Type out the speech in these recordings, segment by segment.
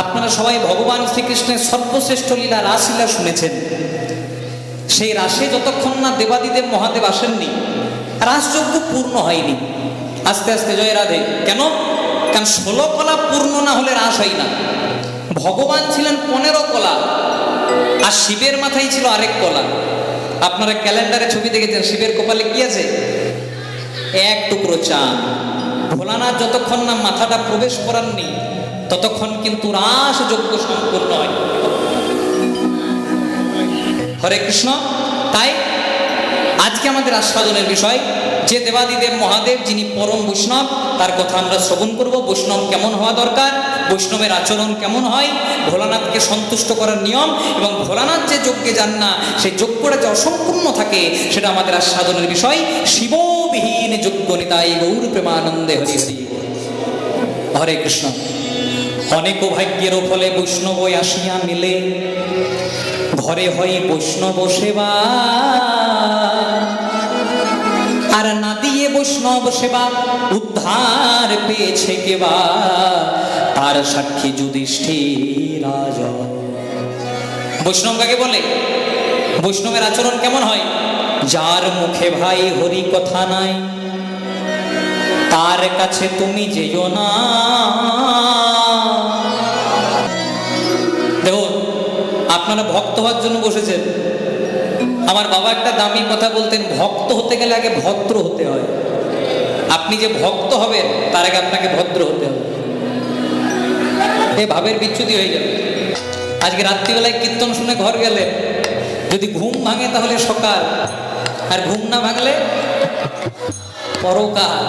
আপনারা সবাই ভগবান শ্রীকৃষ্ণের সর্বশ্রেষ্ঠ লীলা রাসলীলা শুনেছেন। সেই রাসে যতক্ষণ না দেবাদিদেব মহাদেব আসেননি, রাসযজ্ঞ পূর্ণ হয়নি। আস্তে আস্তে জয় রাধে। কেন? কারণ 16 কলা পূর্ণ না হলে রাস হয় না। ভগবান ছিলেন 15 কলা, আর শিবের মাথায় ছিল আরেক কলা। আপনারা ক্যালেন্ডারে ছবি দেখেছেন, শিবের কপালে কি আছে? এক টুকরো চাঁদ। ভোলানাথ যতক্ষণ না মাথাটা প্রবেশ করাননি ততক্ষণ কিন্তু রাস যজ্ঞ সম্পূর্ণ হয়। হরে কৃষ্ণ। তাই আজকে আমাদের আস্বাদনের বিষয় যে দেবাদিদেব মহাদেব যিনি পরম বৈষ্ণব, তার কথা আমরা শ্রবণ করব। বৈষ্ণব কেমন হওয়া দরকার, বৈষ্ণবের আচরণ কেমন হয়, ভোলানাথকে সন্তুষ্ট করার নিয়ম, এবং ভোলানাথ যে যজ্ঞে যান না সেই যজ্ঞটা যে অসম্পূর্ণ থাকে সেটা আমাদের আস্বাদনের বিষয়। শিববিহীন যজ্ঞ নিতাই গৌর প্রেমানন্দে হরি হরি। হরে কৃষ্ণ। অনেক ভাগ্যের ফলে বৈষ্ণব আসিয়া মিলে, ঘরে হয় বৈষ্ণব সেবা, আর না দিয়ে বৈষ্ণব সেবা উদ্ধার পেয়েছে কেবা, তার সাক্ষী যুধিষ্ঠির রাজা। বৈষ্ণব কাকে বলে? বৈষ্ণবের আচরণ কেমন হয়? যার মুখে ভাই হরি কথা নাই, তার কাছে তুমি যেও না। দেখো, আপনারা ভক্ত হওয়ার জন্য বসেছেন। আমার বাবা একটা দামি কথা বলতেন, ভক্ত হতে গেলে আগে ভদ্র হতে হয়। আপনি যে ভক্ত হবেন তার আগে আপনাকে ভদ্র হতে হবে। এই ভাবের বিচ্যুতি হয়ে যাবে। আজকে রাত্রিবেলায় কীর্তন শুনে ঘর গেলে যদি ঘুম ভাঙে তাহলে সকাল, আর ঘুম না ভাঙলে পরকাল।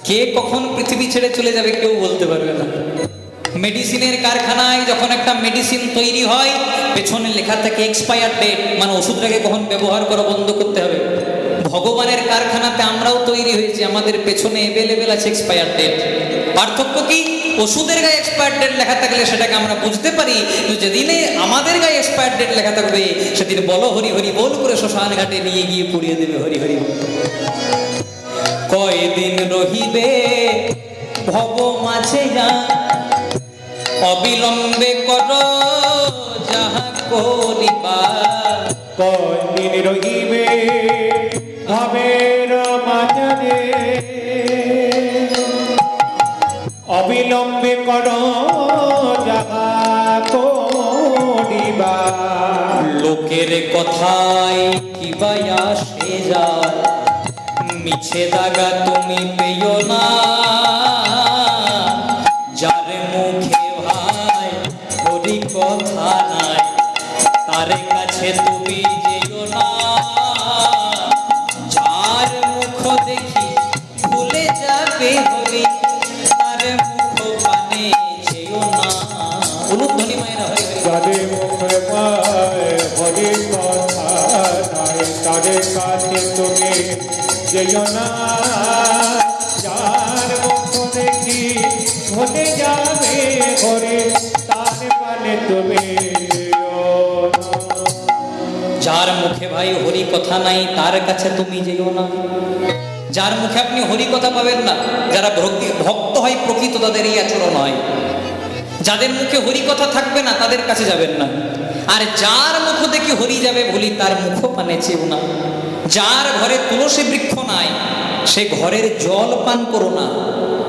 কে কখন পৃথিবী ছেড়ে চলে যাবে কেউ বলতে পারবে না। মেডিসিনের কারখানায় যখন একটা মেডিসিন তৈরি হয় পেছনে লেখা থাকে এক্সপায়ার ডেট, মানে ওষুধটাকে কখন ব্যবহার করা বন্ধ করতে হবে। ভগবানের কারখানাতে আমরাও তৈরি হয়েছি, আমাদের পেছনে অ্যাভেলেবেল আছে এক্সপায়ার ডেট। পার্থক্য কি? ওষুধের গায়ে এক্সপায়ার ডেট লেখা থাকলে সেটাকে আমরা বুঝতে পারি, যেদিনে আমাদের গায়ে এক্সপায়ার ডেট লেখা থাকবে সেদিন বলো হরি হরি বল করে শ্মশান ঘাটে নিয়ে গিয়ে পুড়িয়ে দেবে হরি হরি। কয়দিন রহিবে ভব মাঝে যা, অবিলম্বে কর যাহা করিবা। কয়দিন রহিবে ভবের মাঝে, অবিলম্বে কর যাহা করিবা। লোকের কথায় কিবা আসে যায়, মিছে দাগা তুমি পেও না। যার মুখে ভাই হরি কথা নাই, তার কাছে তুমি যেও না। যার মুখ দেখি ভুলে যাবে হরি, তার মুখ পানে যেও না। উলুধ্বনি মায়েরা হরি হরি। যাদের মুখে পায় হরি কথা নাই, তাদের কাছে তুমি যেও না। যার মুখ দেখি ভুলে যাবে হরি, তার পানে তুমি যেও না। যার মুখে ভাই হরি কথা নাই তার কাছে তুমি যেও না। যার মুখে আপনি হরি কথা পাবেন না, যারা ভক্ত হয় প্রকৃত তাদের এই আচরণ হয়। যাদের মুখে হরি কথা থাকবে না তাদের কাছে যাবেন না। আর যার মুখ দেখি হরি যাবে ভুলি, তার মুখ পানে চেও না। যার ঘরে তুলসী বৃক্ষ নাই সে ঘরের জল পান করো না।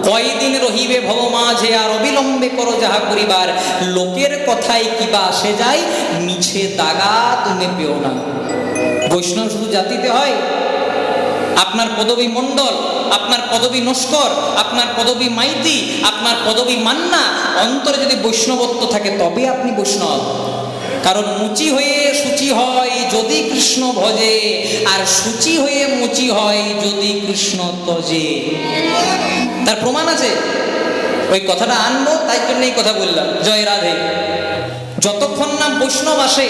কয়দিন রহিবে ভব মাঝে, আর অবিলম্বে করো যাহা করিবার। লোকের কথায় কিবা আসে যায়, মিছে দাগা তুমি পেও না। বৈষ্ণব শুধু জাতিতে হয়? আপনার পদবী মণ্ডল, আপনার পদবী নস্কর, আপনার পদবী মাইতি, আপনার পদবী মান্না, অন্তরে যদি বৈষ্ণবত্ব থাকে তবে আপনি বৈষ্ণব। কারণ মুচি হয়ে সূচি হয় যদি কৃষ্ণ ভজে, আর সূচি হয়ে মুচি হয় যদি কৃষ্ণ তজে। তার প্রমাণ আছে, ওই কথাটা আনবো তাই জন্য এই কথা বললাম। জয় রাধে। যতক্ষণ না বৈষ্ণব আসে,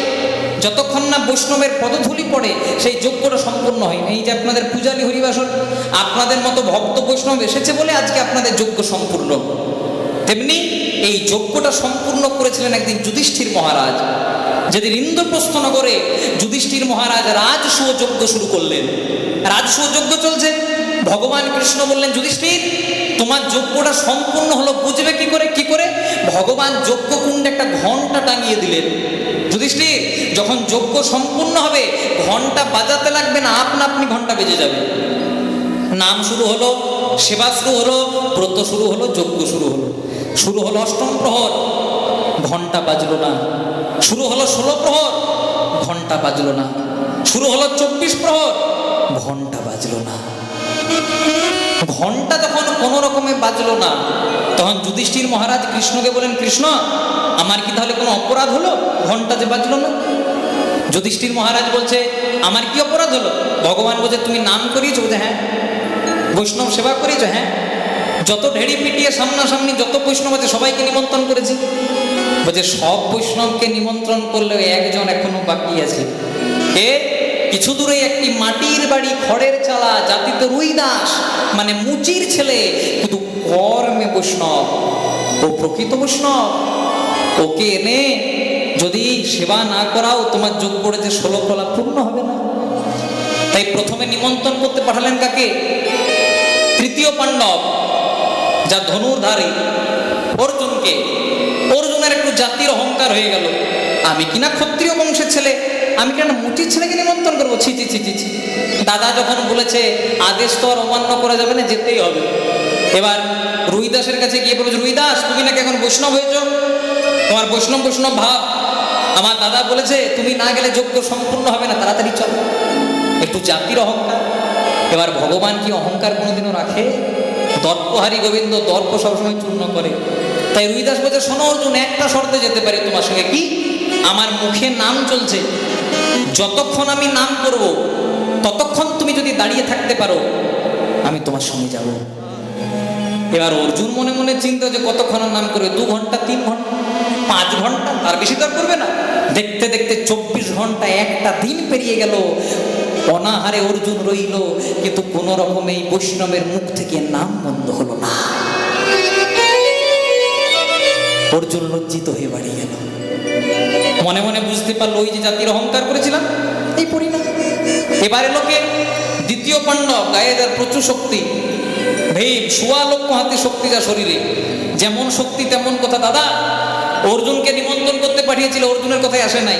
যতক্ষণ না বৈষ্ণবের পদধূলি পড়ে সেই যজ্ঞটা সম্পূর্ণ হয় না। এই যে আপনাদের পূজারী হরিবাসন, আপনাদের মতো ভক্ত বৈষ্ণব এসেছে বলে আজকে আপনাদের যজ্ঞ সম্পূর্ণ। তেমনি এই যজ্ঞটা সম্পূর্ণ করেছিলেন একদিন যুধিষ্ঠির মহারাজ। যেদিন ইন্দ্রপ্রস্থ নগরে যুধিষ্ঠির মহারাজ রাজসূয় যজ্ঞ শুরু করলেন। রাজসূয় যজ্ঞ চলছে, ভগবান কৃষ্ণ বললেন যুধিষ্ঠির তোমার যজ্ঞটা সম্পূর্ণ হলো বুঝবে কি করে? কি করে? ভগবান যজ্ঞকুণ্ডে একটা ঘন্টা টাঙিয়ে দিলেন। যুধিষ্ঠির, যখন যজ্ঞ সম্পূর্ণ হবে ঘন্টা বাজাতে লাগবে না, আপনা আপনি ঘন্টা বেজে যাবে। নাম শুরু হলো, সেবা শুরু হলো, ব্রত শুরু হলো, যজ্ঞ শুরু হলো। শুরু হলো অষ্টম প্রহর, ঘন্টা বাজলো না। শুরু হলো 16 প্রহর, ঘন্টা বাজলো না। শুরু হলো 24 প্রহর, ঘন্টা বাজলো না। ঘন্টা যখন কোনো রকমে বাজলো না, তখন যুধিষ্ঠির মহারাজ কৃষ্ণকে বলেন, কৃষ্ণ আমার কি তাহলে কোনো অপরাধ হলো ঘন্টা যে বাজলো না? যুধিষ্ঠির মহারাজ বলছে, আমার কি অপরাধ হলো? ভগবান বলছে, তুমি নাম করিয়েছো? বলছে হ্যাঁ। বৈষ্ণব সেবা করিয়েছো? হ্যাঁ। যত ঢেড়ি পিটিয়ে সামনাসামনি যত বৈষ্ণব আছে সবাইকে নিমন্ত্রণ করেছি। বলছে, সব বৈষ্ণবকে নিমন্ত্রণ করলেও একজন এখনো বাকি আছে। কে? কিছু দূরে একটি মাটির বাড়ি, খড়ের চালা, জাতিতে রুইদাস, মানে মুচির ছেলে, কিন্তু কর্মে বৈষ্ণব। ও প্রকৃত বৈষ্ণব। ওকে এনে যদি সেবা না করাও তোমার যোগ পড়েছে 16 কলা পূর্ণ হবে না। তাই প্রথমে নিমন্ত্রণ করতে পাঠালেন কাকে? তৃতীয় পাণ্ডব, যা ধনুর্ধারী, অর্জুনকে। অর্জুনের একটু জাতির অহংকার হয়ে গেল, আমি কিনা ক্ষত্রিয় বংশের ছেলে, আমি কেন মুচির ছেলেকে নিমন্ত্রণ করবো? ছি ছি ছি ছি ছি। দাদা যখন বলেছে আদেশ তো আর অমান্য করা যাবে না, যেতেই হবে। এবার রুইদাসের কাছে গিয়ে বলেছে, রুইদাস তুমি নাকি এখন বৈষ্ণব হয়েছ, তোমার বৈষ্ণব বৈষ্ণব ভাব, আমার দাদা বলেছে তুমি না গেলে যজ্ঞ সম্পূর্ণ হবে না, তাড়াতাড়ি চলো। একটু জাতির অহংকার। এবার ভগবান কি অহংকার কোনোদিনও রাখে? দর্পহারী গোবিন্দ দর্প সবসময় চূর্ণ করে। তাই রুইদাস বলছে, শোনো অর্জুন, একটা শর্তে যেতে পারি তোমার সঙ্গে। কি? আমার মুখে নাম চলছে, যতক্ষণ আমি নাম করব ততক্ষণ তুমি যদি দাঁড়িয়ে থাকতে পারো আমি তোমার সঙ্গে যাব। এবার অর্জুন মনে মনে চিন্তা যে কতক্ষণ নাম করবে, 2 ঘন্টা, 3 ঘন্টা, 5 ঘন্টা, তার বেশি তো আর করবে না। দেখতে দেখতে 24 ঘন্টা, একটা দিন পেরিয়ে গেল। অনাহারে অর্জুন রইল, কিন্তু কোন রকমে এই বৈষ্ণবের মুখ থেকে নাম বন্ধ হলো না। অর্জুন লজ্জিত হয়ে বাড়ি গেল। মনে মনে বুঝতে পারলো, ওই যে জাতির অহংকার করেছিলাম এই পরিণাম। এবারে লোকে দ্বিতীয় পাণ্ডব, গায়ে যার প্রচুর শক্তি, ভীম 1.25 লক্ষ হাতে শক্তি যা শরীরে, যেমন শক্তি তেমন কথা। দাদা অর্জুনকে নিমন্ত্রণ করতে পাঠিয়েছিল, অর্জুনের কথাই আসে নাই।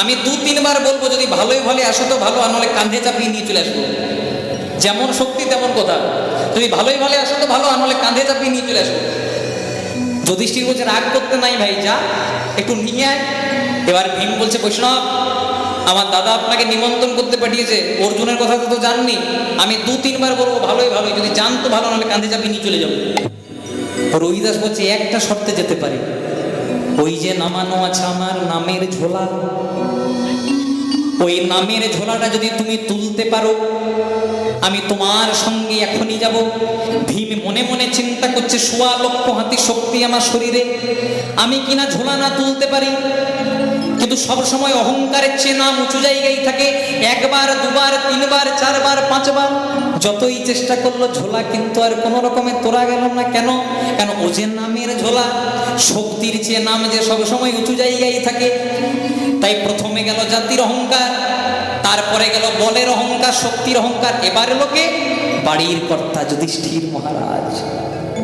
আমি 2-3 বার বলবো, যদি ভালোই ভালো আসো তো ভালো, আর নাহলে কাঁধে চাপিয়ে নিয়ে চলে আসবো। যেমন শক্তি তেমন কথা, যদি ভালোই ভালো আসো তো ভালো, আর নাহলে কাঁধে চাপিয়ে নিয়ে চলে আসবো। যুধিষ্ঠির বলছে, রাগ করতে নাই ভাই, যা একটু নিয়ে আয়। এবার ভীম বলছে, বৈষ্ণব আমার দাদা আপনাকে নিমন্ত্রণ করতে পাঠিয়েছে, অর্জুনের কথা তো জাননি, আমি 2-3 বার বলবো ভালোই ভালো, যদি জানতো ভালো, নাহলে কাঁধে চাপিয়ে নিয়ে চলে যাবো। রহিদাস বলছে, একটা শর্তে যেতে পারি। ওই যে নামানো আছে আমার নামের ঝোলা, ওই নামের ঝোলাটা যদি তুমি তুলতে পারো আমি তোমার সঙ্গে এখনই যাব। ভীম মনে মনে চিন্তা করছে, 1.25 লক্ষ হাতি শক্তি আমার শরীরে, আমি কিনা ঝোলা না তুলতে পারি। কিন্তু সব সময় অহংকারের চেয়ে নাম উঁচু জায়গায় থাকে। 1 বার 2 বার 3 বার 4 বার 5 বার যতই চেষ্টা করলো, ঝোলা কিন্তু আর কোনো রকমে তোলা গেল না। কেন? কেন ও যে নামের ঝোলা, শক্তির চেয়ে নাম যে সব সময় উঁচু জায়গায় থাকে। তাই প্রথমে গেল জাতির অহংকার, তারপরে গেল বলের অহংকার, শক্তির অহংকার। এবারে লোকে বাড়ির কর্তা যুধিষ্ঠির মহারাজ,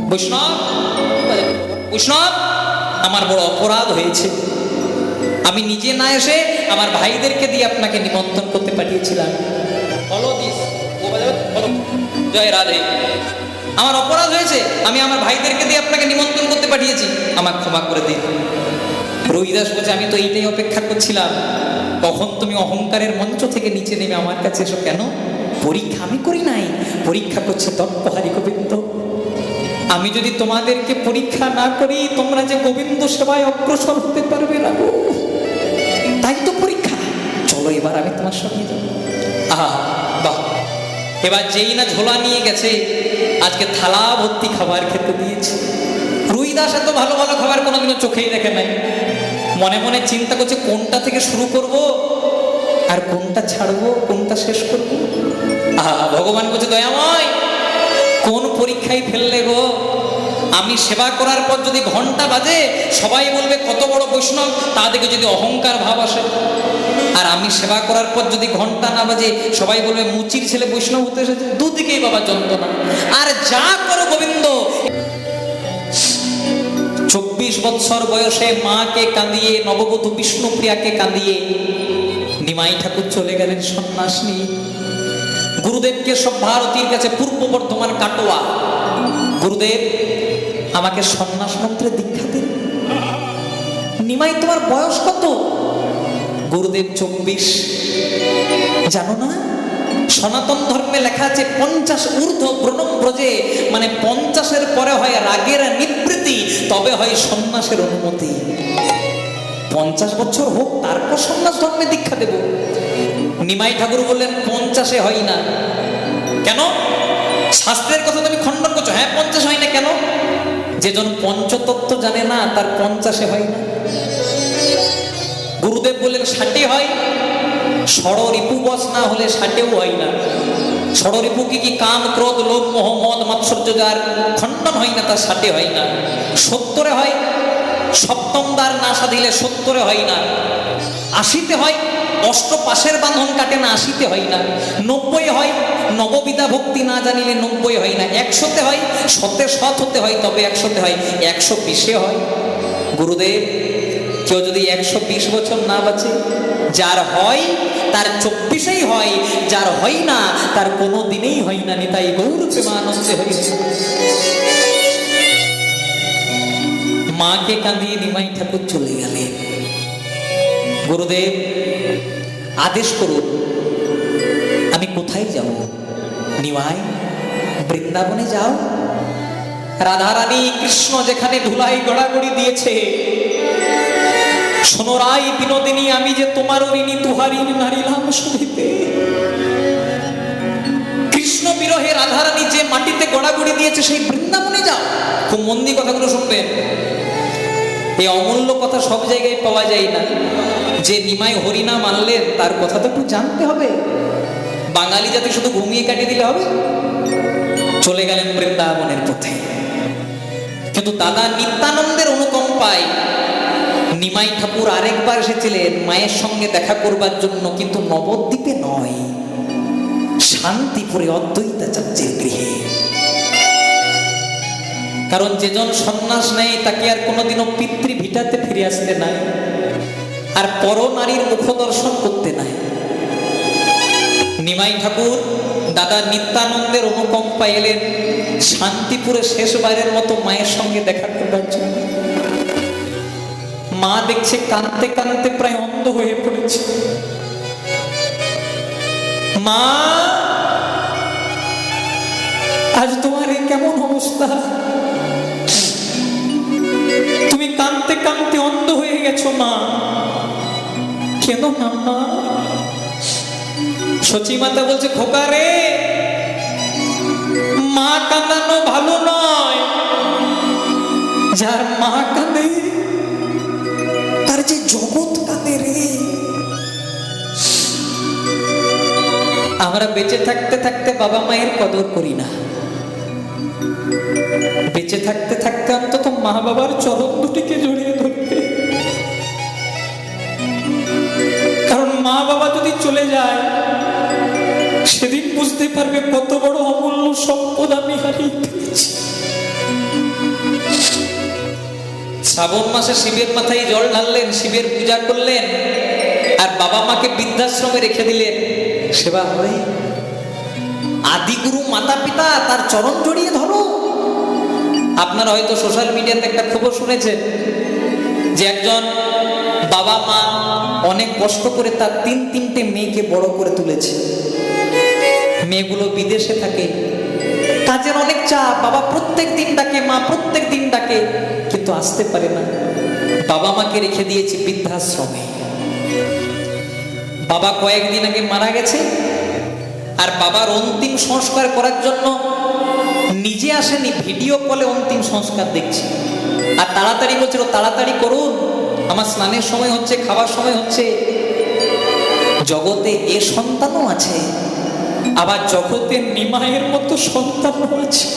বৈষ্ণব বৈষ্ণব আমার বড় অপরাধ হয়েছে, আমি নিজে না এসে আমার ভাইদেরকে দিয়ে আপনাকে নিমন্ত্রণ করতে পাঠিয়েছিলাম। জয় রাধে। আমার অপরাধ হয়েছে, আমি আমার ভাইদেরকে দিয়ে আপনাকে নিমন্ত্রণ করতে পাঠিয়েছি, আমার ক্ষমা করে দিন। রহিদাস বলছে, আমি তো এইটাই অপেক্ষা করছিলাম, কখন তুমি অহংকারের মঞ্চ থেকে নিচে নেমে আমার কাছে এসো। কেন? পরীক্ষা আমি করি নাই, পরীক্ষা করছে দর্পহারী গোবিন্দ। আমি যদি তোমাদেরকে পরীক্ষা না করি তোমরা যে গোবিন্দ সেবায় অগ্রসর হতে পারবে না গো, তাই তো পরীক্ষা। চলো এবার আমি তোমার সঙ্গে যাবো। আহা বাহ! এবার যেই না ঝোলা নিয়ে গেছে, আজকে থালা ভর্তি খাবার খেতে দিয়েছে। রুইদাস এত ভালো ভালো খাবার কোনোদিনও চোখেই দেখে নাই। মনে মনে চিন্তা করছে, কোনটা থেকে শুরু করব আর কোনটা ছাড়বো, কোনটা শেষ করবো। আহা, ভগবান বলছে, দয়াময় কোন পরীক্ষায় ফেললে গো? আমি সেবা করার পর যদি ঘন্টা বাজে সবাই বলবে কত বড় বৈষ্ণব, তা দেখে যদি অহংকার ভাব আসে। আর আমি সেবা করার পর যদি ঘন্টা না বাজে সবাই বলবে মুচির ছেলে বৈষ্ণব হতে এসেছে। দুদিকেই বাবা যন্ত্রণা। আর যা করো গোবিন্দ, বৎসর বয়সে মাকে কাঁদিয়ে, নববধূ বিষ্ণুপ্রিয়াকে কাঁদিয়ে নিমাই ঠাকুর চলে গেলেন সন্ন্যাস নিয়ে। গুরুদেবকে সব ভারতীর কাছে, পূর্ব বর্ধমান কাটোয়া, গুরুদেব আমাকে সন্ন্যাস মন্ত্রে দীক্ষা দিন। নিমাই তোমার বয়স কত? গুরুদেব 24। জানো না সনাতন ধর্মে লেখা আছে 50 ঊর্ধ্ব ব্রণম ব্রজে, মানে 50-এর পরে হয় রাগের নিবৃত্তি, তবে হয় সন্ন্যাসের অনুমতি। 50 বছর হোক, তারপর সন্ন্যাস ধর্মে দীক্ষা দেব। নিমাই ঠাকুর বললেন 50-এ হয় না। কেন? শাস্ত্রের কথা তুমি খণ্ডন করছো। হ্যাঁ 50 হয় না কেন? যেজন পঞ্চতত্ত্ব জানে না তার 50-এ হয় না। গুরুদেব বললেন 60-এ হয়। ষড়রিপু বশ না হলে 60-এও হয় না। ষড়রিপু কি কি? কাম, ক্রোধ, লোভ, মোহ, মদ, মাৎসর্য, যার খণ্ডন হয় না তার 60-এ হয় না। 70-এ হয়। সপ্তম দ্বার না সাধিলে 70-এ হয় না। 80-তে হয়। অষ্টপাশের বাঁধন কাটে না, 80-তে হয় না। 90-এ হয়। নববিধা ভক্তি না জানিলে 90-এ হয় না। 100-তে হয়। সতে সৎ হতে হয়, তবে 100-তে হয়। 120-এ হয়। গুরুদেব কেউ যদি 120 বছর না বাঁচে, যার হয় তার 24-এই হয়, যার হয় না তার কোনো দিনেই হয় না। নিতাই গৌর প্রেমানন্দে হরি। মাকে কাঁদিয়ে নিমাই ঠাকুর চলে গেলেন। গুরুদেব আদেশ করুন, আমি কোথায় যাব? নিমাই বৃন্দাবনে যাও। রাধারানী কৃষ্ণ যেখানে ধুলাই গড়াগড়ি দিয়েছে, সোনরাই বিনোদিনী আমি যে তোমার ঋণী, তুহারি নারিলাম শুধিতে। কৃষ্ণ বিরহে রাধারানী যে মাটিতে গড়াগড়ি দিয়েছে সেই বৃন্দাবনে যাও। খুব মন দিয়ে কথাগুলো শুনবেন। এই অমূল্য কথা সব জায়গায় পাওয়া যায় না। যে নিমাই হরিনাম আনলেন তার কথা তো একটু জানতে হবে। বাঙালি জাতি শুধু ঘুমিয়ে কাটিয়ে দিলে হবে? চলে গেলেন বৃন্দাবনের পথে। কিন্তু দাদা নিত্যানন্দের অনুকম্পায় নিমাই ঠাকুর আরেকবার এসেছিলেন মায়ের সঙ্গে দেখা করবার জন্য, কিন্তু নবদ্বীপে নয়, শান্তিপুরে অদ্বৈতাচার্যের গৃহে। কারণ যেজন সন্ন্যাস নেয় তাকে আর কোনোদিনও পিতৃভিটাতে ফিরে আসতে নাই, আর পর নারীর মুখ দর্শন করতে নাই। নিমাই ঠাকুর দাদা নিত্যানন্দের অনুকম্পায় এলেন শান্তিপুরে শেষবারের মতো মায়ের সঙ্গে দেখা করবার জন্য। মা দেখছে কাঁদতে কাঁদতে প্রায় অন্ধ হয়ে পড়েছে। মা, আজ তোমার এই কেমন অবস্থা? তুমি কাঁদতে কাঁদতে অন্ধ হয়ে গেছো মা। কেন না মা? সচি মাতা বলছে, খোকা রে, মা কাঁদানো ভালো নয়। যার মা কাঁদে তার যে জগৎ কাঁদে রে। আমরা বেঁচে থাকতে থাকতে বাবা মায়ের কদর করি না। বেঁচে থাকতে থাকতে অন্তত মা বাবার চরণ দুটিকে জড়িয়ে ধরবে। কারণ মা বাবা যদি চলে যায়, সেদিন বুঝতে পারবে কত বড় অমূল্য সম্পদ আমি হারিয়ে ফেলেছি। শ্রাবণ মাসে শিবের মাথায় জল ঢাললেন, শিবের পূজা করলেন, আর বাবা মাকে বৃদ্ধাশ্রমে রেখে দিলেন। সেবা হয়? আদিগুরু মাতা পিতা তার চরণ জড়িয়ে ধরো। আপনারা হয়তো সোশ্যাল মিডিয়াতে একটা খবর শুনেছেন যে একজন বাবা মা অনেক কষ্ট করে তার 3-3টে মেয়েকে বড় করে তুলেছে। মেয়েগুলো বিদেশে থাকে, কাজের অনেক চাপ, বাবা প্রত্যেক দিন ডাকে, মা প্রত্যেক দিন ডাকে, কিন্তু আসতে পারে না। বাবা মাকে রেখে দিয়েছে বৃদ্ধাশ্রমে। বাবা কয়েকদিন আগে মারা গেছে, আর বাবার অন্তিম সংস্কার করার জন্য নিজে আসেনি, ভিডিও কলে অন্তিম সংস্কার দেখছে। আর তাড়াতাড়ি বলছিল, তাড়াতাড়ি করুন, আমার স্নানের সময় হচ্ছে, খাবার সময় হচ্ছে। জগতে এ সন্তানও আছে, আবার জগতে নিমাইয়ের মতো সন্তানও আছে।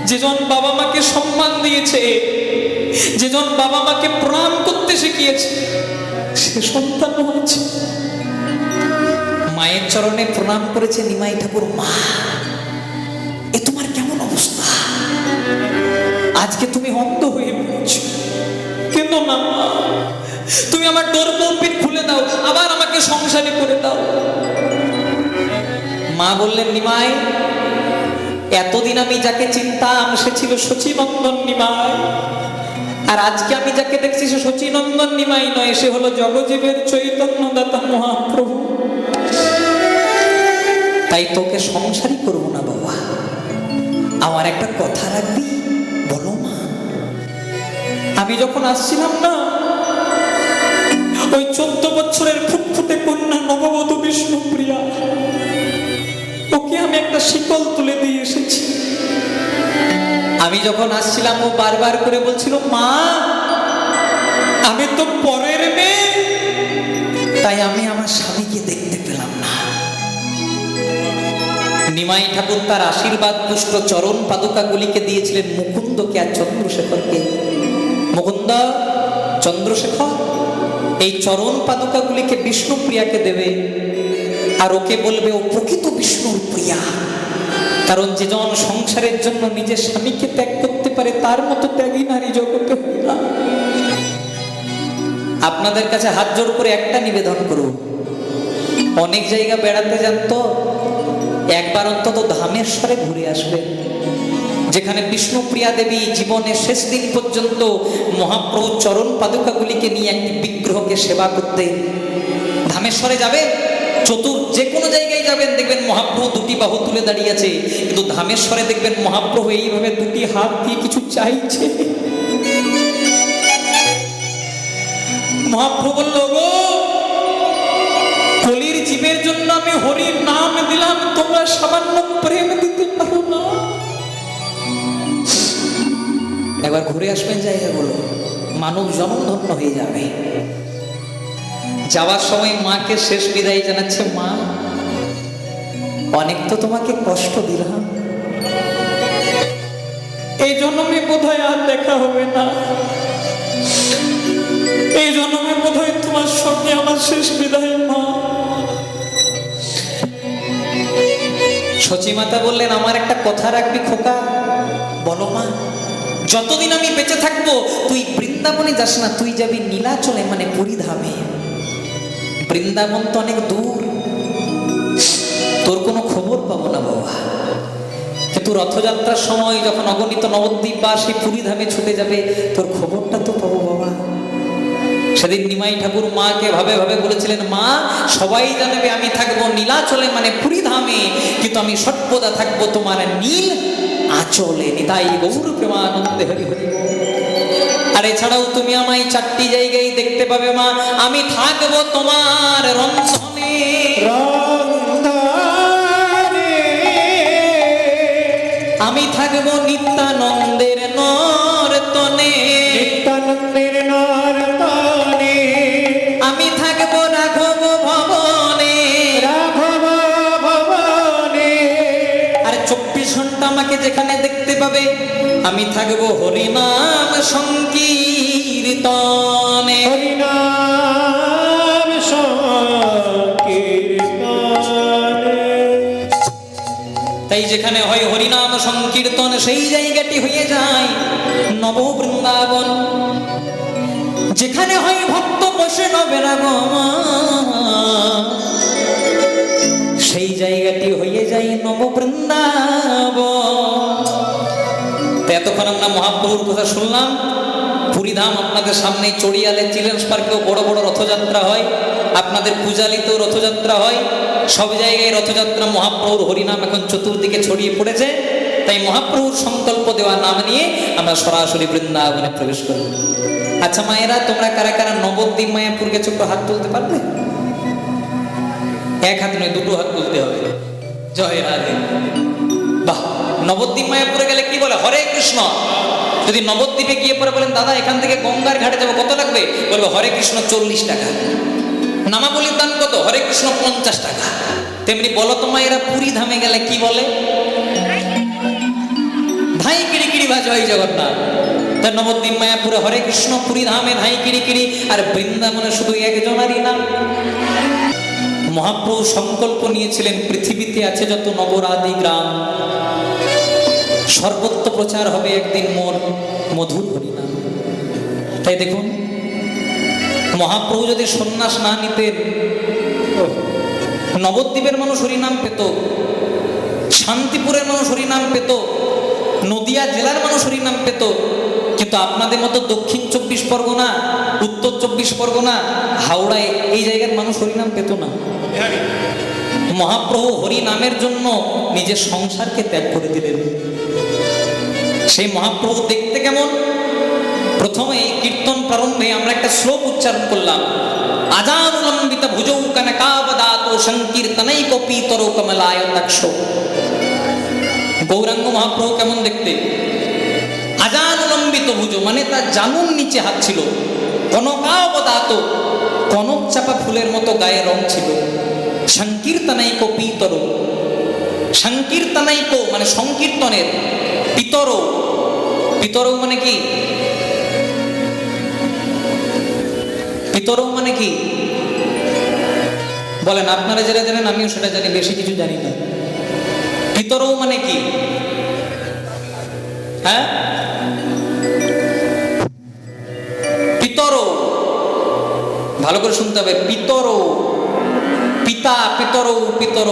যেজন বাবা মাকে সম্মান দিয়েছে, যেজন বাবা মাকে প্রণাম করতে শিখিয়েছে, সে সন্তানও আছে। মায়ের চরণে প্রণাম করেছে নিমাই ঠাকুর। মা, এ তোমার কেমন অবস্থা? আজ আজকে তুমি অন্ধ হয়ে পড়েছো, কিন্তু না মা, তুমি আমার ডোর কম্পিট খুলে দাও, আবার আমাকে সংসারে করে দাও। মা বললেন, নিমাই, এতদিন আমি যাকে চিনতাম সে ছিল শচীনন্দন নিমাই, আর আজকে আমি যাকে দেখছি সে শচীনন্দন নিমাই নয়, সে হলো জগজীবের চৈতন্যদাতা মহাপ্রভু। তাই তোকে সংসারই করবো না বাবা, আমার একটা কথা রাখবি? বলো মা। আমি যখন আসছিলাম না, ওই 14 বছরের ফুটফুটে কন্যা নববধূ বিষ্ণুপ্রিয়া, ওকে আমি একটা শিকল তুলে দিয়ে এসেছি। আমি যখন আসছিলাম ও বারবার করে বলছিল, মা আমি তো পরের মেয়ে, তাই আমি আমার স্বামীকে দেখতে পেলাম না। নিমাই ঠাকুর তার আশীর্বাদ পুষ্ট চরণ পাদুকাগুলিকে দিয়েছিলেন মুকুন্দকে আর চন্দ্রশেখরকে। মুকুন্দ, চন্দ্রশেখর, এই চরণ পাদুকাগুলিকে বিষ্ণুপ্রিয়াকে দেবে, আর ওকে বলবে ও প্রকৃত বিষ্ণুর প্রিয়া। কারণ যে জন সংসারের জন্য নিজের স্বামীকে ত্যাগ করতে পারে, তার মতো ত্যাগী নারী জগতে হয় না। আপনাদের কাছে হাত জোড় করে একটা নিবেদন করুন, অনেক জায়গা বেড়াতে যান তো, একবার অন্তত ধামেশ্বরে ঘুরে আসবেন, যেখানে বিষ্ণুপ্রিয়া দেবী জীবনের শেষ দিন পর্যন্ত মহাপ্রভুর চরণ পাদুকাগুলিকে নিয়ে একটি বিগ্রহকে সেবা করতে। ধামেশ্বরে যাবেন, যে কোনো জায়গায় যাবেন, দেখবেন মহাপ্রভু দুটি বাহু তুলে দাঁড়িয়ে আছে, কিন্তু ধামেশ্বরে দেখবেন মহাপ্রভু এইভাবে দুটি হাত দিয়ে কিছু চাইছে। মহাপ্রভু বলল, গো কলির জীবের জন্য আমি হরির নাম দিলাম, তোমরা সামান্য প্রেম দিতে পারো না? একবার ঘুরে আসবেন জায়গাগুলো, মানব জন্ম ধন্য হয়ে যাবে। যাওয়ার সময় মাকে শেষ বিদায় জানাচ্ছে, মা অনেক তো তোমাকে কষ্ট দিলাম, এই জন্মে বোধহয় আর দেখা হবে না, এই জন্মে বোধহয় তোমার সঙ্গে আমার শেষ বিদায়। মা, সচিমাতা বললেন, আমার একটা কথা রাখবি খোকা? বলো মা। যতদিন আমি বেঁচে থাকবো তুই বৃন্দাবনে যাস না, তুই যাবি নীলাচলে, মানে পুরীধামে। বৃন্দাবন তো অনেক দূর, তোর কোনো খবর পাবো না বাবা, কিন্তু রথযাত্রার সময় যখন অগণিত নবদ্বীপবাসী পুরীধামে ছুটে যাবে, তোর খবরটা তো পাবো বাবা। সেদিন নিমাই ঠাকুর মাকে ভাবে ভাবে বলেছিলেন, মা সবাই জানবে আমি থাকবো নীলাচলে, মানে পুরীধামে, কিন্তু আমি সর্বদা থাকবো তোমার নীল আচলে। নিতাই গৌর প্রেমানন্দে হরি হরি। আর এছাড়াও তুমি আমায় 4টি জায়গায় দেখতে পাবে মা। আমি থাকবো তোমার রন্ধনে, আমি থাকবো নিত্যানন্দের নর্তনে, নিত্যানন্দের নর্তনে, আমি থাকবো রাঘব ভবনে, রাঘব ভবনে। আর 24 ঘন্টা আমাকে যেখানে দেখতে পাবে, আমি থাকবো হরিনাম সংকীর্তনে, হরিনাম সংকীর্তনে। তাই যেখানে হয় হরিনাম সংকীর্তন, সেই জায়গাটি হয়ে যায় নববৃন্দাবন। যেখানে হয় ভক্ত বৈষ্ণবের আগমন, সেই জায়গাটি হয়ে যায় নববৃন্দাবন। এতক্ষণ আমরা মহাপ্রভুর কথা শুনলাম। পুরীধাম আপনাদের সামনে, চড়িয়ালে চিলড্রেন্স পার্কেও বড় বড় রথযাত্রা হয়, আপনাদের পূজালিতেও রথযাত্রা হয়, সব জায়গায় রথযাত্রা। মহাপ্রভুর হরিনাম এখন চতুর্দিকে ছড়িয়ে পড়েছে, তাই মহাপ্রভুর সংকল্প দেওয়া নাম নিয়ে আমরা সরাসরি বৃন্দাবনে প্রবেশ করব। আচ্ছা মায়েরা, তোমরা কারা কারা নবদ্বীপ মায়াপুর গেছো, একটু হাত তুলতে পারবে? এক হাত নয়, দুটো হাত তুলতে হবে। জয় রাধে। বাহ, নবদ্বীপ মায়াপুরে গেলে কি বলে? হরে কৃষ্ণ। যদি নবদ্বীপে গিয়ে পরে বলেন, দাদা এখান থেকে গঙ্গার ঘাটে যাবো, কত লাগবে? বলবে হরে কৃষ্ণ 40 টাকা। নামাবলির দান কত? হরে কৃষ্ণ 50 টাকা। তেমনি বলো তো মায়েরা, পুরী ধামে গেলে কি বলে? ধাই কিড়ি কিড়ি বা জয় জগন্নাথ। তাই নবদ্বীপ মায়াপুরে হরে কৃষ্ণ, পুরী ধামে ধাই কিড়ি কিড়ি, আর বৃন্দাবনে শুধু একজনারই নাম। মহাপ্রভু সংকল্প নিয়েছিলেন, পৃথিবীতে আছে যত নগরাদি গ্রাম, সর্বত্র প্রচার হবে একদিন মোর মধুর হরিনাম। তাই দেখুন, মহাপ্রভু যদি সন্ন্যাস না নিতেন, নবদ্বীপের মানুষ হরিনাম পেত, শান্তিপুরের মানুষ হরিনাম পেত, নদিয়া জেলার মানুষ হরিনাম পেত। কিন্তু আপনাদের মতো দক্ষিণ 24 পরগনা, উত্তর 24 পরগনা, হাওড়ায় এই জায়গার মানুষ হরিনাম পেত না। মহাপ্রভু হরি নামের জন্য নিজের সংসারকে ত্যাগ করে দিলেন। সেই মহাপ্রভু দেখতে কেমন? প্রথমে কীর্তন প্রারম্ভে আমরা একটা শ্লোক উচ্চারণ করলাম, আজানুলম্বিত ভুজৌ কনকাবদাত সংকীর্তনৈক পীতরো কমলায়তাক্ষ। গৌরাঙ্গ মহাপ্রভু কেমন দেখতে? আজানুলম্বিত ভুজ মানে তার জানুর নিচে হাত ছিল, কনকাবদাত কনক চাপা ফুলের মতো গায়ে রং ছিল, সংকীর্তনৈক পীতর, সংকীর্তনৈক মানে সংকীর্তনের, পিতর, পিতর মানে কি? পিতর মানে কি বলেন? আপনারা যেটা জানেন আমিও সেটা জানি, বেশি কিছু জানি না। পিতর মানে কি? হ্যাঁ, পিতর, ভালো করে শুনতে হবে। পিতর, পিতা, পিতর, পিতর,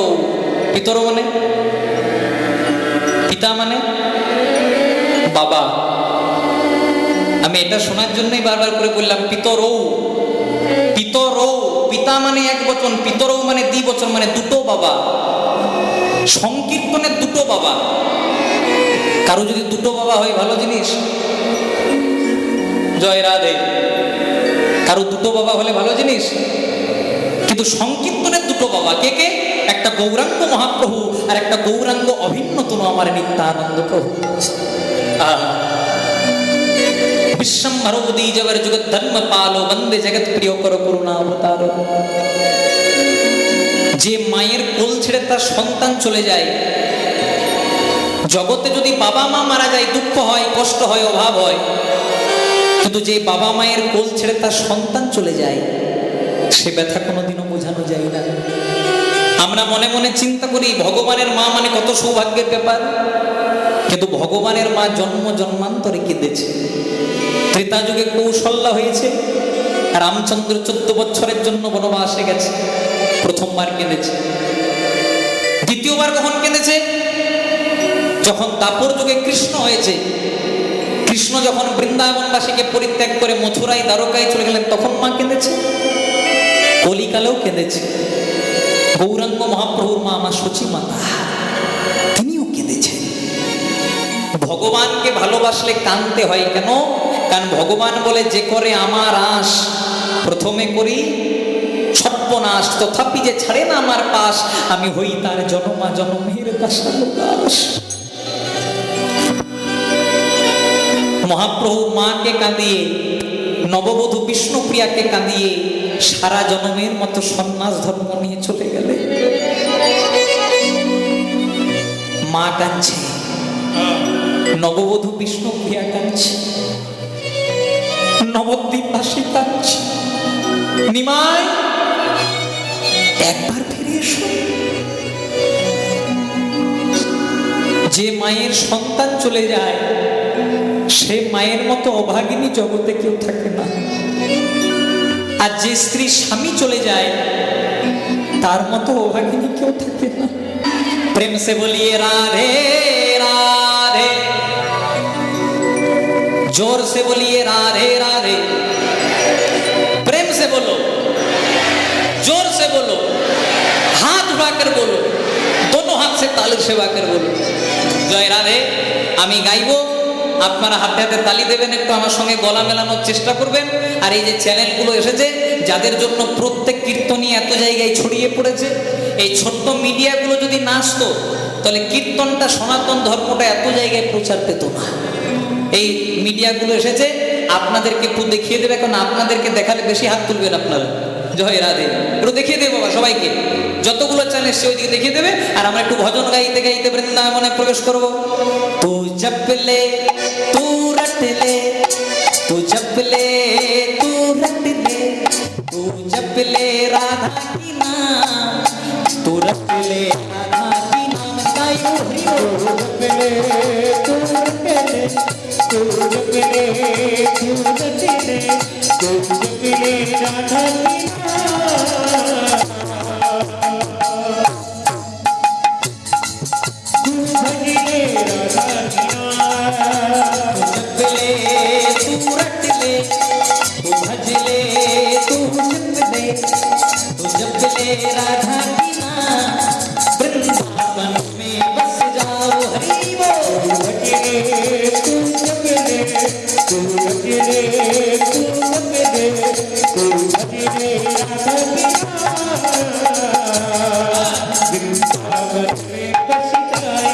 পিতর মানে পিতা মানে বাবা। আমি এটা শোনার জন্যই বারবার করে বললাম পিতর, পিতর, পিতা মানে এক বচন, পিতর মানে দ্বিবচন, মানে দুটো বাবা। সংকীর্তনের দুটো বাবা। কারো যদি দুটো বাবা হয় ভালো জিনিস, জয় রাধে। কারো দুটো বাবা হলে ভালো জিনিস, কিন্তু সংকীর্তনের দুটো বাবা কে কে? একটা গৌরাঙ্গ মহাপ্রভু আর একটা গৌরাঙ্গ অভিন্নতম আমার নিত্যানন্দ প্রভু। বিশ্বম্ভরো দ্বিজবর জগৎ ধর্ম পালো বন্দে জগৎ প্রিয় করো করুণা অবতার। যে মায়ের কোল ছেড়ে তার সন্তান চলে যায়, জগতে যদি বাবা মা মারা যায় দুঃখ হয়, কষ্ট হয়, অভাব হয়, কিন্তু যে বাবা মায়ের কোল ছেড়ে তার সন্তান চলে যায় সে ব্যথা কোনোদিনও বোঝানো যায় না। আমরা মনে মনে চিন্তা করি ভগবানের মা মানে কত সৌভাগ্যের ব্যাপার, কিন্তু ভগবানের মা জন্ম জন্মান্তরে কেঁদেছে। ত্রেতা যুগে কৌশল্যা হয়েছে, রামচন্দ্র 14 বছরের জন্য বনবাসে গেছে, প্রথমবার কেঁদেছে। দ্বিতীয়বার কখন কেঁদেছে? যখন দাপর যুগে কৃষ্ণ হয়েছে। কৃষ্ণ যখন বৃন্দাবনবাসীকে পরিত্যাগ করে মথুরায় দ্বারকায় চলে গেলেন তখন মা কেঁদেছে। কলিকালেও কেঁদেছে। গৌরাঙ্গ মহাপ্রভুর মা আমার সচী মাতা, তিনিও কেঁদেছেন। ভগবানকে ভালোবাসলে কাঁদতে হয় কেন? কারণ ভগবান বলে যে করে আমার আশ প্রথমে করি সর্বনাশ, তথাপি যে ছাড়ে না আমার পাশ, আমি হই তার জনমা জনমের দাস। মহাপ্রভু মাকে কাঁদিয়ে, নববধূ বিষ্ণুপ্রিয়াকে কাঁদিয়ে সারা জনমের মতো সন্ন্যাস ধর্ম নিয়ে চলে গেলে। মা কাঁদছে, নববধূ বিষ্ণুপ্রিয়া কাঁদছে, নবদ্বীপবাসী কাঁদছে। নিমাই একবার ফিরে এসো। যে মায়ের সন্তান চলে যায় সে মায়ের মতো অভাগিনী জগতে কেউ থাকে না। আর যে স্ত্রী স্বামী চলে যায় তার মতো অভাগিনী কেউ থাকে না। প্রেম সে বলিয়ে রাধে রাধে, जोर से बोलिए राधे राधे। प्रेम से बोलो, जोर से बोलो, हाथ उठाकर बोलो, दोनों हाथ से ताली सेवा कर बोलो जय राधे। আমি গাইবো, আপনারা হাতে হাতে তালি দেবেন, একটু আমার সঙ্গে গলা মেলানোর চেষ্টা করবেন। আর এই যে চ্যানেলগুলো এসেছে যাদের জন্য প্রত্যেক কীর্তনই এত জায়গায় ছড়িয়ে পড়েছে, এই ছোট্ট মিডিয়াগুলো যদি না আসতো তাহলে কীর্তনটা, সনাতন ধর্মটা এত জায়গায় প্রচার পেত না। এই মিডিয়াগুলো এসেছে আপনাদেরকে একটু দেখিয়ে দেবে, কারণ আপনাদেরকে দেখালে বেশি হাত তুলবেন আপনারা। জয় রাধে, একটু দেখিয়ে দেবে বাবা সবাইকে, যতগুলো চ্যানেল এসছে ওইদিকে দেখিয়ে দেবে। আর আমরা একটু ভজন গাইতে গাইতে বৃন্দাবনে প্রবেশ করবো। তু জপলে তু রটলে, তু জপলে তু রটলে, তু জপলে রাধা কি নাম, তু রটলে রাধা কি নাম, গাইও হরি जपले तू राधा राधा की नाम वृंदावन में बस जाओ हरि बोल भजले तू भजले तू भजले तू भजले तू भजले राधा की वृंदावन में बस जाए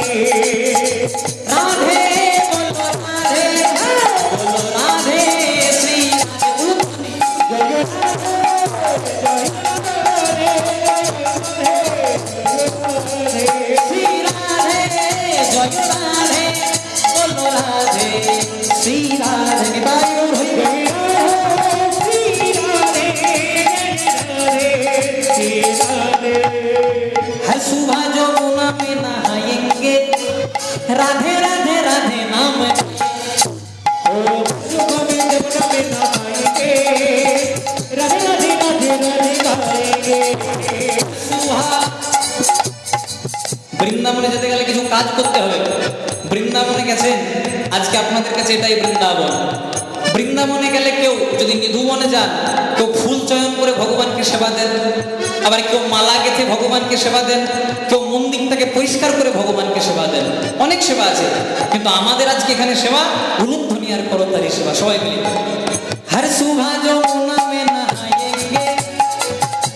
राधे बोलो राधे श्री श्री राधे निताई और होई हर सुबह जो मुना में नहाएंगे राधे राधे राधे नाम বৃন্দাবনে যেতে গেলে কিছু কাজ করতে হবে বৃন্দাবনে গেছেন আজকে আপনাদের কাছে এটাই বৃন্দাবন বৃন্দাবনে গেলে কেউ যদি নিধুবনে যান কেউ ফুল চয়ন করে ভগবানকে সেবা দেন আবার কেউ মালা গেঁথে ভগবানকে সেবা দেন কেউ মন্দিরটাকে পরিষ্কার করে ভগবানকে সেবা দেন অনেক সেবা আছে কিন্তু আমাদের আজকে এখানে সেবা উলুধ্বনি আর করতালি সেবা সবাই মিলে हर सुबह जो मुना में नहाएंगे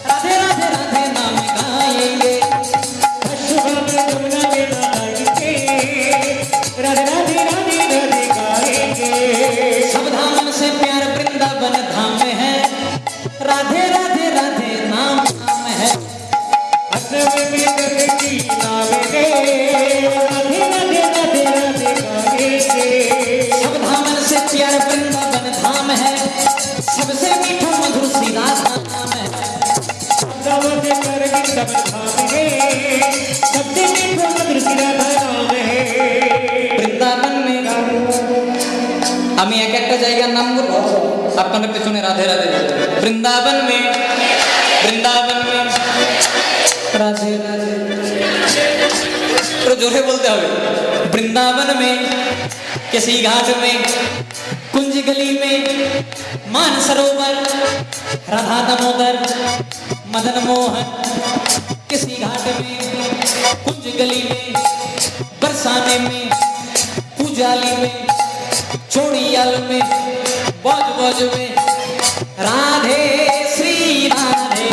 राधे राधे राधे नाम गाएंगे हर सुबह में मुना में नहाएंगे राधे राधे राधे राधे गाएंगे सब धाम से प्यार वृंदावन धाम में है राधे राधे राधे नाम नाम है असम में गंगे की नावेंगे राधे राधे राधे राधे गाएंगे सब धाम से प्यार वृंदावन धाम है सबसे मीठा मधुर श्री राधा नाम है दावत कर विंदम धामेंगे सबसे मीठा मधुर श्री राधा नाम है বৃন্দাবন में আমি এক একটা জায়গার নাম বলবো আপনাদের পেছনে রাধে রাধে বৃন্দাবন में राधे राधे तो जोरे बोलते হবে वृंदावन में किसी घाट में कुंज गली में मान सरोवर राधा दामोदर मदन मोहन किसी घाट में कुंज गली में बरसाने में पूजाली में चोड़ियाल में बौज बौज में राधे श्री राधे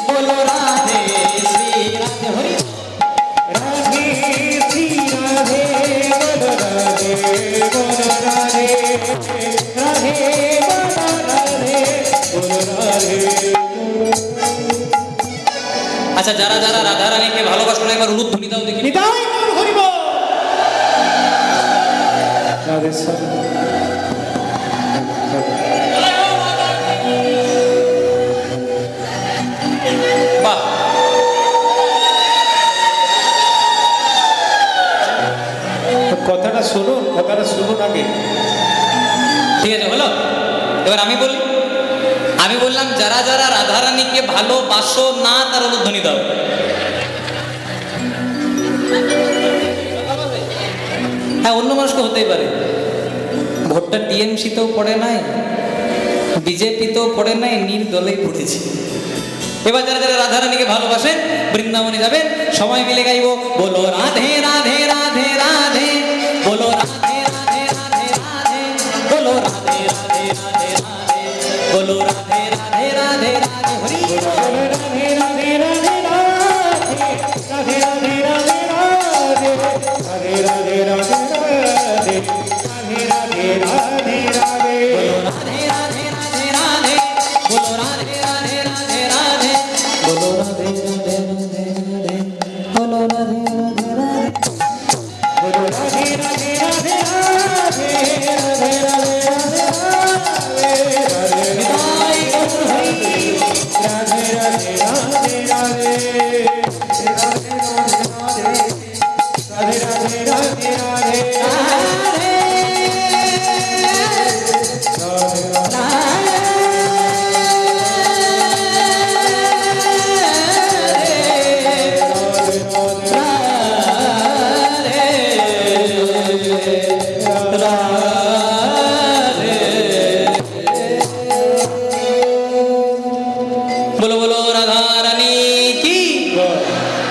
बोलो राधे श्री राधे हरि राधे श्री राधे बोलो राधे बोलो राधे राधे बोलो राधे बोलो राधे আচ্ছা যারা যারা রাধা রানীকে ভালোবাসো না একবার উলুধ্বনি দাও দেখি নিতাই গৌর হরি বল রাধে স্যার বাহ কথাটা শুনুন আগে ঠিক আছে হলো এবার আমি বলি আমি বললাম যারা যারা রাধা রানীকে ভালোবাসো না তার উলুধ্বনি দাও হ্যাঁ অন্য মানুষকে হতেই পারে ভোটটা টিএমসিতেও পড়ে নাই বিজেপিতেও পড়ে নাই নির্দলেই পড়েছে এবার যারা যারা রাধা রানীকে ভালোবাসেন বৃন্দাবনে যাবেন সবাই মিলে গাইবো বলো রাধে রাধে রাধে রাধে বলো রাধে রাধে রাধে রাধে বলো রাধে রাধে রাধে রাধে বলো রাধে রাধে রাধে রাধে হরি বল। राधे राधे राधे राधे राधे राधे राधे राधे राधे राधे राधे राधे राधे राधे बोलो राधे राधे राधे राधे बोलो राधे राधे राधे राधे बोलो राधे राधे राधे बोलो राधे राधे राधे राधे राधे राधे राधे निताई गौर हरि राधे राधे राधे राधे राधे राधे राधे राधे राधे राधे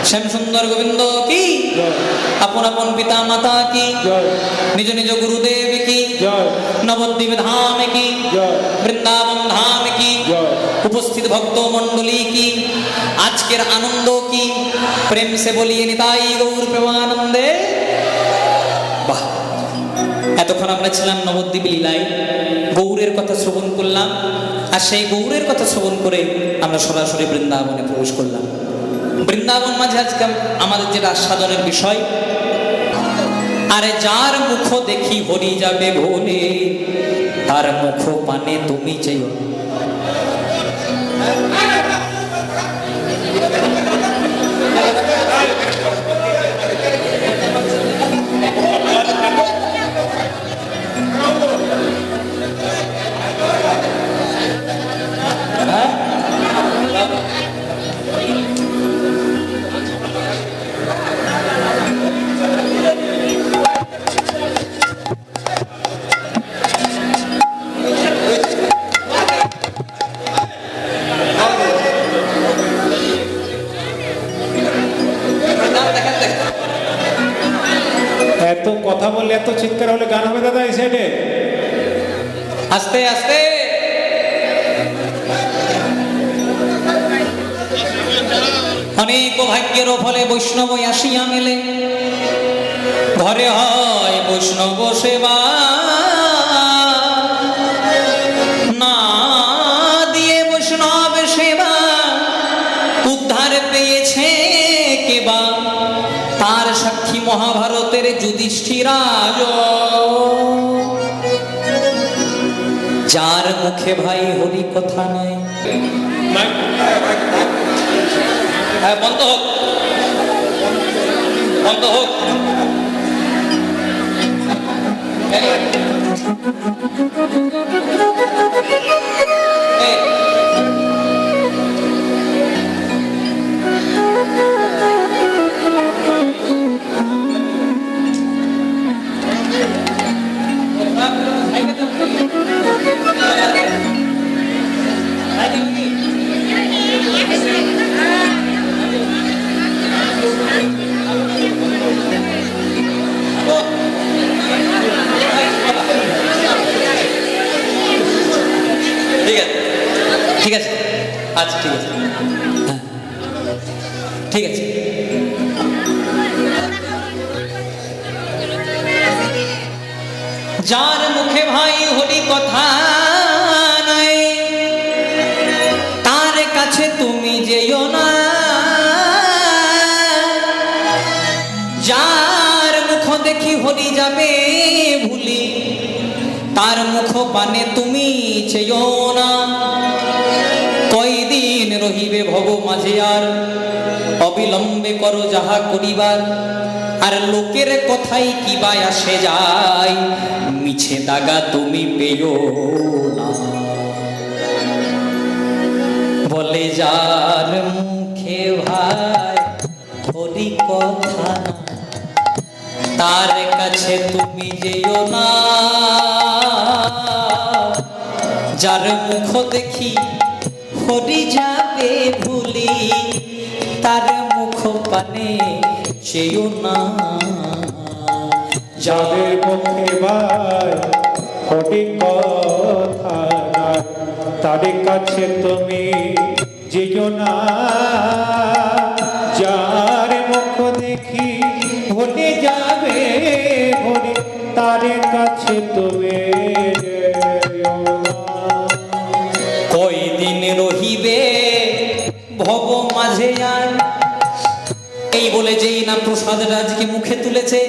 শ্যাম সুন্দর গোবিন্দ কি, জয় আপন আপন পিতা মাতা কি, জয় নিজ নিজ গুরুদেব কি, জয় নবদ্বীপ ধাম কি, জয় বৃন্দাবন ধাম কি, জয় উপস্থিত ভক্ত মন্ডলী কি, আজকের আনন্দ কি, প্রেম সে বলিয়ে নিতাই গৌর প্রেমানন্দে। বাহ, এতক্ষণ আমরা ছিলাম নবদ্বীপ লীলায়, গৌরের কথা শ্রবণ করলাম, আর সেই গৌরের কথা শ্রবণ করে আমরা সরাসরি বৃন্দাবনে প্রবেশ করলাম। বৃন্দাবন মাঝে আজকে আমাদের যেটা আস্বাদনের বিষয়, আরে যার মুখ দেখি হরি যাবে ভোলে, তার মুখ পানে তুমি চেয়েও। এত কথা বললে এত চিৎকার হলে গান হবে দাদা এই সাইডে? আস্তে আস্তে অনেক ভাগ্যের ফলে বৈষ্ণব আসিয়া মেলে, ঘরে হয় বৈষ্ণব সেবা, না দিয়ে বৈষ্ণব সেবা উদ্ধার পেয়েছে কেবা, তার সাক্ষী মহাভারতের যুধিষ্ঠিরাজ। যার মুখে ভাই হরি কথা নাই, হ্যাঁ বন্ধ হোক, বন্ধ হোক। ঠিক আছে, আচ্ছা ঠিক আছে, হ্যাঁ ঠিক আছে। যার মুখে ভাই হরি কথা নাই, তার কাছে তুমি যেও না। যার মুখ দেখি হরি যাবে ভুলি, তার মুখ পানে তুমি চেয়েও না। কয়দিন রহিবে ভব মাঝে আর, অবিলম্বে করো যাহা করিবার। আর লোকের কথাই কিবা আসে যায়, মিছে দাগা তুমি পেও না। বলে যার মুখে ভাই হরি কথা না, তার কাছে তুমি যেও না। যার মুখ দেখি হরি যাবে ভুলি, তার মুখ পানে চেয়েও না। যাদের মুখে ভাই হরি কথা নাই, তাদের কাছে তুমি যেও না। যার মুখ দেখি হরি যাবে হরি, তার কাছে তুমি যেও না। কয়দিন রহিবে ভব মাঝে আর, এই বলে যেই না প্রসাদ রাজকে মুখে তুলেছে।